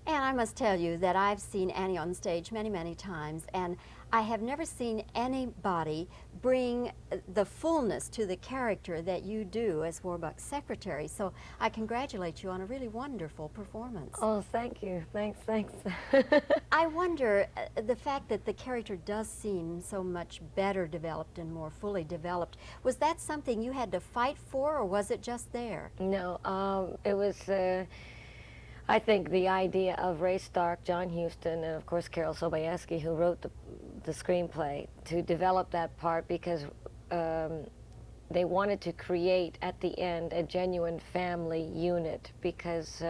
And I must tell you that I've seen Annie on stage many, many times, and I have never seen anybody bring the fullness to the character that you do as Warbucks' secretary. So I congratulate you on a really wonderful performance. Oh, thank you. Thanks. I wonder, the fact that the character does seem so much better developed and more fully developed, was that something you had to fight for, or was it just there? No, it was, I think the idea of Ray Stark, John Huston, and of course Carol Sobieski, who wrote the screenplay, to develop that part because they wanted to create at the end a genuine family unit because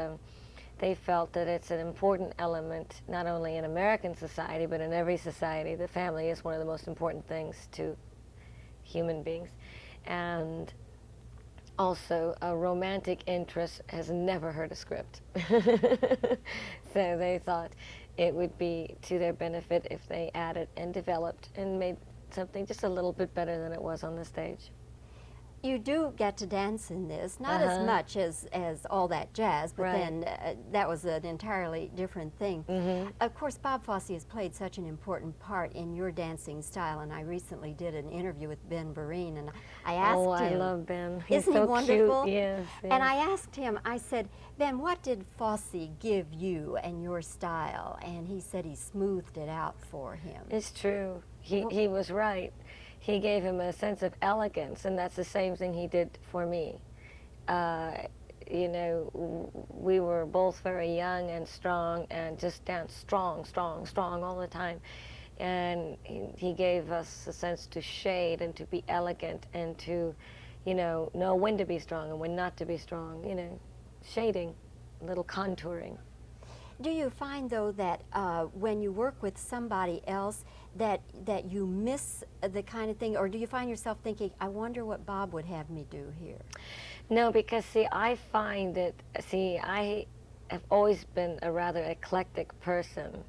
they felt that it's an important element not only in American society but in every society. The family is one of the most important things to human beings. And also, a romantic interest has never heard a script. So they thought it would be to their benefit if they added and developed and made something just a little bit better than it was on the stage. You do get to dance in this, not as much as all that jazz, but then that was an entirely different thing. Of course, Bob Fosse has played such an important part in your dancing style, and I recently did an interview with Ben Vereen, and I asked him. Oh, I love Ben. He's Isn't so he wonderful? Cute. Yes. And I asked him, I said, Ben, what did Fosse give you and your style? And he said he smoothed it out for him. It's true. He was right. He gave him a sense of elegance, and that's the same thing he did for me. You know, we were both very young and strong and just danced strong all the time. And he gave us a sense to shade and to be elegant and to, you know when to be strong and when not to be strong, you know, shading, a little contouring. Do you find, though, that when you work with somebody else that you miss the kind of thing, or do you find yourself thinking, I wonder what Bob would have me do here? No, because, see, I find that, I have always been a rather eclectic person.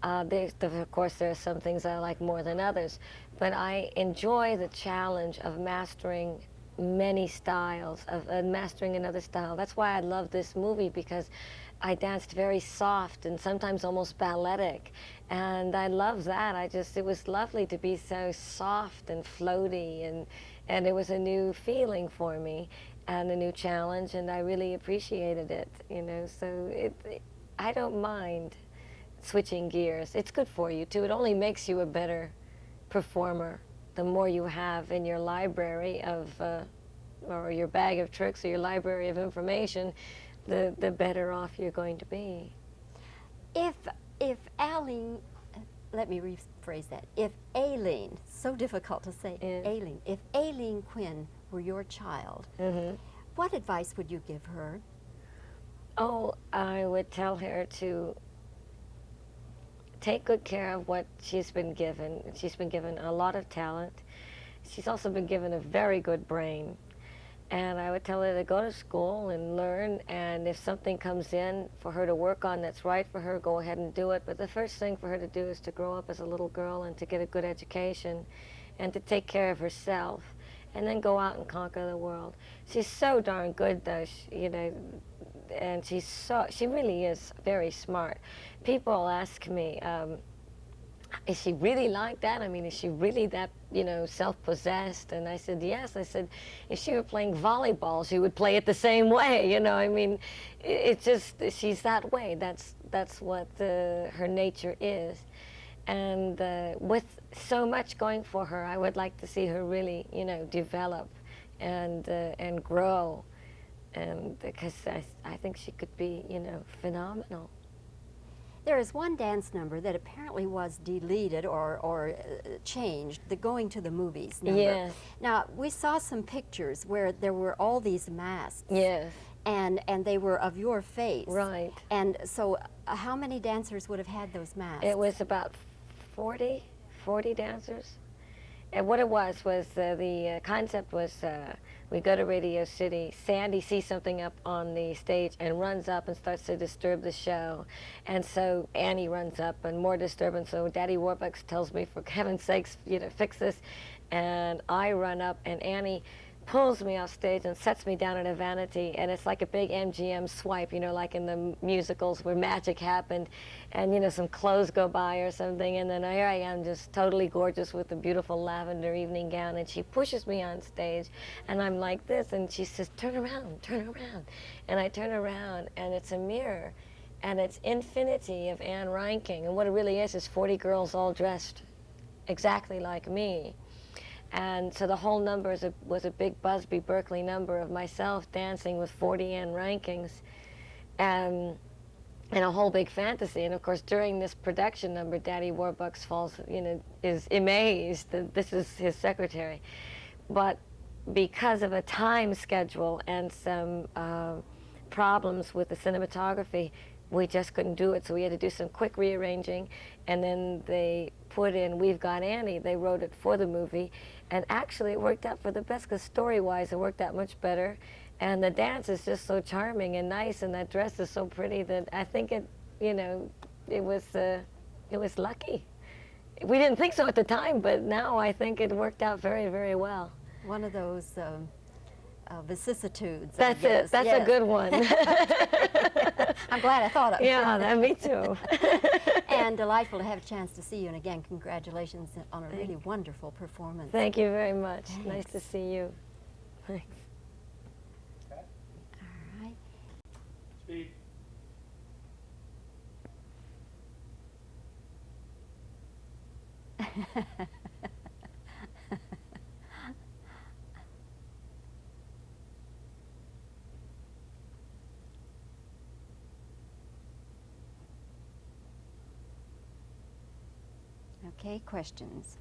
Of course, there are some things I like more than others, but I enjoy the challenge of mastering many styles, of mastering another style. That's why I love this movie, because I danced very soft and sometimes almost balletic, and I love that. It was lovely to be so soft and floaty, and it was a new feeling for me and a new challenge, and I really appreciated it, you know. So I don't mind switching gears. It's good for you too. It only makes you a better performer. The more you have in your library of, or your bag of tricks or your library of information, the better off you're going to be. If Aileen, let me rephrase that. If Aileen, so difficult to say, Aileen, if Aileen Quinn were your child, what advice would you give her? Oh, I would tell her to take good care of what she's been given. She's been given a lot of talent. She's also been given a very good brain. And I would tell her to go to school and learn, and if something comes in for her to work on that's right for her, go ahead and do it. But the first thing for her to do is to grow up as a little girl and to get a good education and to take care of herself and then go out and conquer the world. She's so darn good, though, you know, and she really is very smart. People ask me, is she really like that? I mean, is she really that, you know, self-possessed? And I said, yes. I said, if she were playing volleyball, she would play it the same way, you know. I mean, it's just, she's that way. That's what her nature is. And with so much going for her, I would like to see her really, you know, develop and grow. And because I think she could be, you know, phenomenal. There is one dance number that apparently was deleted or changed, the going to the movies number. Yes. Now, we saw some pictures where there were all these masks. Yes. And they were of your face. Right. And so how many dancers would have had those masks? It was about 40 dancers. And what it was the concept was we go to Radio City, Sandy sees something up on the stage and runs up and starts to disturb the show. And so Annie runs up and more disturbance. So Daddy Warbucks tells me, for heaven's sakes, you know, fix this. And I run up and Annie pulls me off stage and sets me down in a vanity, and it's like a big MGM swipe, you know, like in the musicals where magic happened, and, you know, some clothes go by or something, and then here I am just totally gorgeous with a beautiful lavender evening gown, and she pushes me on stage, and I'm like this, and she says, turn around, and I turn around, and it's a mirror, and it's infinity of Anne Reinking, and what it really is 40 girls all dressed exactly like me. And so the whole number was a big Busby Berkeley number of myself dancing with 40 Anne Reinkings, and a whole big fantasy. And of course, during this production number, Daddy Warbucks falls, you know, is amazed that this is his secretary. But because of a time schedule and some problems with the cinematography, we just couldn't do it, so we had to do some quick rearranging, and then they put in We've Got Annie. They wrote it for the movie, and actually it worked out for the best, because story-wise it worked out much better, and the dance is just so charming and nice, and that dress is so pretty that I think it, you know, it was lucky. We didn't think so at the time, but now I think it worked out very, very well. One of those vicissitudes. That's it. That's a good one. I'm glad I thought of it. Yeah, me too. And delightful to have a chance to see you. And again, congratulations on a really wonderful performance. Thank you very much. Thanks. Nice to see you. Thanks. All right. Speed. Okay, questions?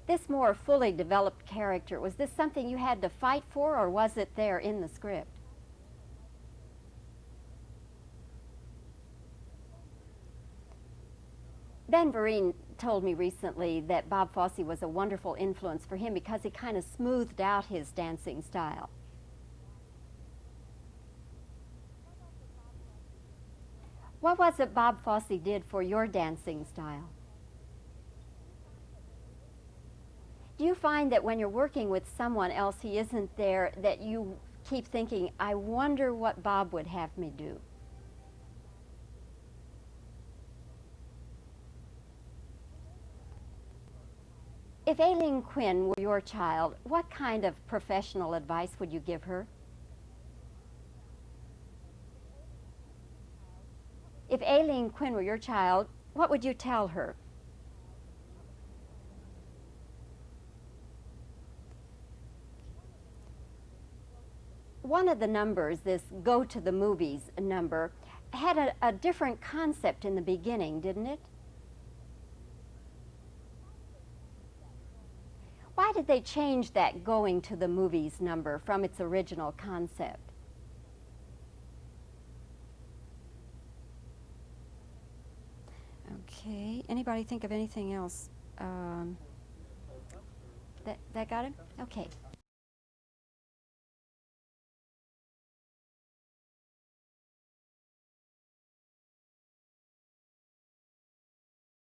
This more fully developed character, was this something you had to fight for, or was it there in the script? Ben Vereen told me recently that Bob Fosse was a wonderful influence for him because he kind of smoothed out his dancing style. What was it Bob Fosse did for your dancing style? Do you find that when you're working with someone else, he isn't there, that you keep thinking, I wonder what Bob would have me do? If Aileen Quinn were your child, what kind of professional advice would you give her? If Aileen Quinn were your child, what would you tell her? One of the numbers, this Go to the Movies number, had a different concept in the beginning, didn't it? Why did they change that Going to the Movies number from its original concept? Okay, anybody think of anything else? That got him? Okay.